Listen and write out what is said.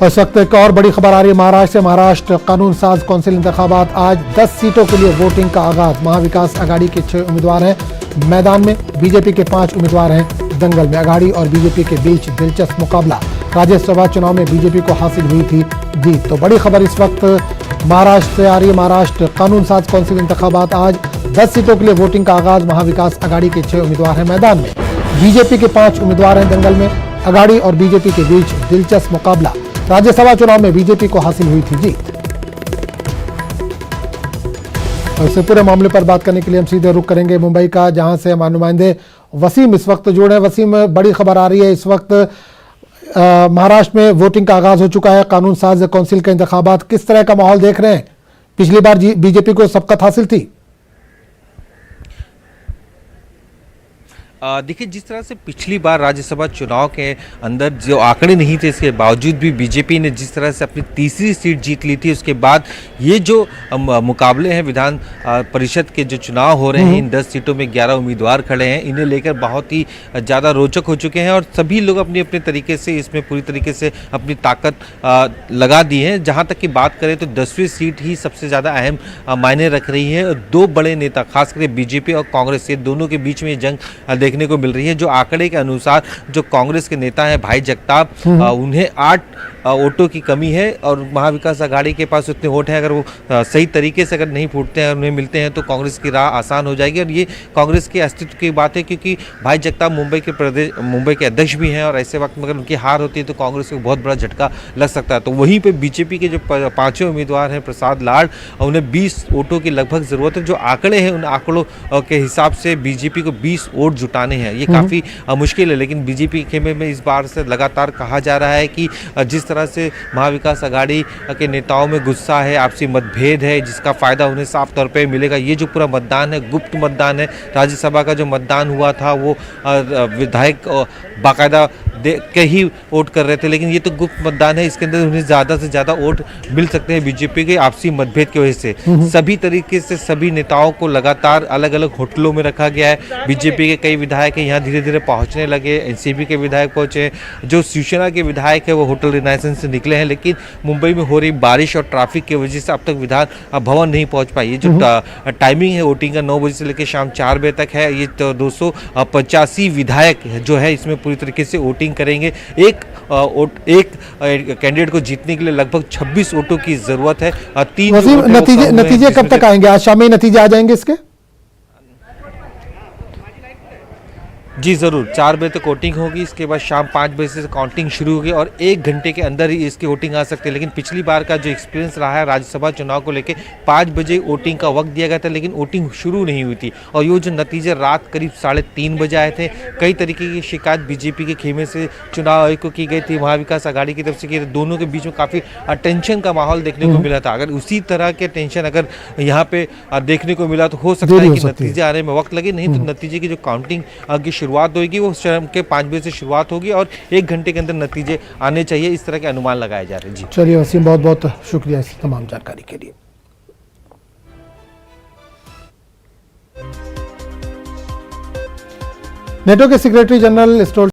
और इस वक्त एक और बड़ी खबर आ रही है महाराष्ट्र से। महाराष्ट्र कानून साज कौंसिल इंतखाबात, आज 10 सीटों के लिए वोटिंग का आगाज। महाविकास आघाड़ी के 6 उम्मीदवार हैं मैदान में, बीजेपी के 5 उम्मीदवार हैं दंगल में। आघाड़ी और बीजेपी के बीच दिलचस्प मुकाबला। राज्यसभा चुनाव में बीजेपी को हासिल हुई थी जीत। तो बड़ी खबर इस वक्त महाराष्ट्र से आ रही है। महाराष्ट्र कानून साज कौंसिल इंतखाबात, आज 10 सीटों के लिए वोटिंग का आगाज। महाविकास आघाड़ी के 6 उम्मीदवार हैं मैदान में, बीजेपी के 5 उम्मीदवार हैं दंगल में। आघाड़ी और बीजेपी के बीच दिलचस्प मुकाबला। राज्यसभा चुनाव में बीजेपी को हासिल हुई थी जीत। और इससे पूरे मामले पर बात करने के लिए हम सीधे रुख करेंगे मुंबई का, जहां से हमारे नुमाइंदे वसीम इस वक्त जुड़े हैं। वसीम, बड़ी खबर आ रही है इस वक्त महाराष्ट्र में वोटिंग का आगाज हो चुका है। कानून साज कौंसिल के इंतखाबात, किस तरह का माहौल देख रहे हैं? पिछली बार बीजेपी को सबकत हासिल थी। देखिए, जिस तरह से पिछली बार राज्यसभा चुनाव के अंदर जो आंकड़े नहीं थे, इसके बावजूद भी बीजेपी ने जिस तरह से अपनी तीसरी सीट जीत ली थी, उसके बाद ये जो मुकाबले हैं विधान परिषद के जो चुनाव हो रहे हैं, इन 10 सीटों में 11 उम्मीदवार खड़े हैं, इन्हें लेकर बहुत ही ज़्यादा रोचक हो चुके हैं और सभी लोग अपने अपने तरीके से इसमें पूरी तरीके से अपनी ताकत लगा दी है। जहाँ तक की बात करें तो 10वीं सीट ही सबसे ज़्यादा अहम मायने रख रही है। 2 बड़े नेता, खासकर बीजेपी और कांग्रेस, ये दोनों के बीच में जंग देखने को मिल रही है। जो आंकड़े के अनुसार जो कांग्रेस के नेता हैं भाई जगताप, उन्हें 8 वोटों की कमी है और महाविकास आघाड़ी के पास उतने वोट हैं। अगर वो सही तरीके से अगर नहीं फूटते हैं, उन्हें मिलते हैं, तो कांग्रेस की राह आसान हो जाएगी। और ये कांग्रेस के अस्तित्व की बात है, क्योंकि भाई जगताप मुंबई के अध्यक्ष भी हैं और ऐसे वक्त में अगर उनकी हार होती है तो कांग्रेस को बहुत बड़ा झटका लग सकता है। तो वहीं पर बीजेपी के जो 5 उम्मीदवार हैं प्रसाद लाड, उन्हें 20 वोटों की लगभग जरूरत है। जो आंकड़े हैं उन आंकड़ों के हिसाब से बीजेपी को 20 वोट जुटाने हैं। ये काफ़ी मुश्किल है, लेकिन बीजेपी के खेमे में इस बार से लगातार कहा जा रहा है कि जिस तरह से महाविकास आघाड़ी के नेताओं में गुस्सा है, आपसी मतभेद है, जिसका फायदा उन्हें साफ तौर पे मिलेगा। ये जो पूरा मतदान है गुप्त मतदान है। राज्यसभा का जो मतदान हुआ था वो विधायक बाकायदा देख के ही वोट कर रहे थे, लेकिन ये तो गुप्त मतदान है, इसके अंदर उन्हें ज़्यादा से ज़्यादा वोट मिल सकते हैं बीजेपी के आपसी मतभेद की वजह से। सभी तरीके से सभी नेताओं को लगातार अलग अलग होटलों में रखा गया है। बीजेपी के कई विधायक यहाँ धीरे धीरे पहुँचने लगे, एनसीपी के विधायक पहुँचे, जो शिवसेना के विधायक है वो होटल रिनाइसेंस से निकले हैं, लेकिन मुंबई में हो रही बारिश और ट्रैफिक की वजह से अब तक विधान भवन नहीं पहुँच पाई। ये जो टाइमिंग है वोटिंग का 9 बजे से लेकर शाम 4 बजे तक है। ये 285 विधायक जो है इसमें पूरी तरीके से वोटिंग करेंगे। एक कैंडिडेट को जीतने के लिए लगभग 26 वोटों की जरूरत है। 3 नतीजे कब तक आएंगे? आज शाम में नतीजे आ जाएंगे इसके? जी ज़रूर, 4 बजे तक वोटिंग होगी, इसके बाद शाम 5 बजे से काउंटिंग शुरू होगी और 1 घंटे के अंदर ही इसकी वोटिंग आ सकती है। लेकिन पिछली बार का जो एक्सपीरियंस रहा है राज्यसभा चुनाव को लेकर, 5 बजे वोटिंग का वक्त दिया गया था, लेकिन वोटिंग शुरू नहीं हुई थी और ये जो नतीजे रात करीब 3:30 बजे आए थे। कई तरीके की शिकायत बीजेपी के खेमे से चुनाव आयोग को की गई थी, महाविकास आघाड़ी की तरफ से की। दोनों के बीच में काफ़ी टेंशन का माहौल देखने को मिला था। अगर उसी तरह के टेंशन अगर यहाँ पे देखने को मिला तो हो सकता है कि नतीजे आने में वक्त लगे, नहीं तो नतीजे की जो काउंटिंग की शुरुआत होगी वो शाम के 5 बजे से शुरुआत होगी और 1 घंटे के अंदर नतीजे आने चाहिए, इस तरह के अनुमान लगाए जा रहे हैं। जी चलिए वसीम, बहुत बहुत शुक्रिया इस तमाम जानकारी के लिए। नेटो के सेक्रेटरी जनरल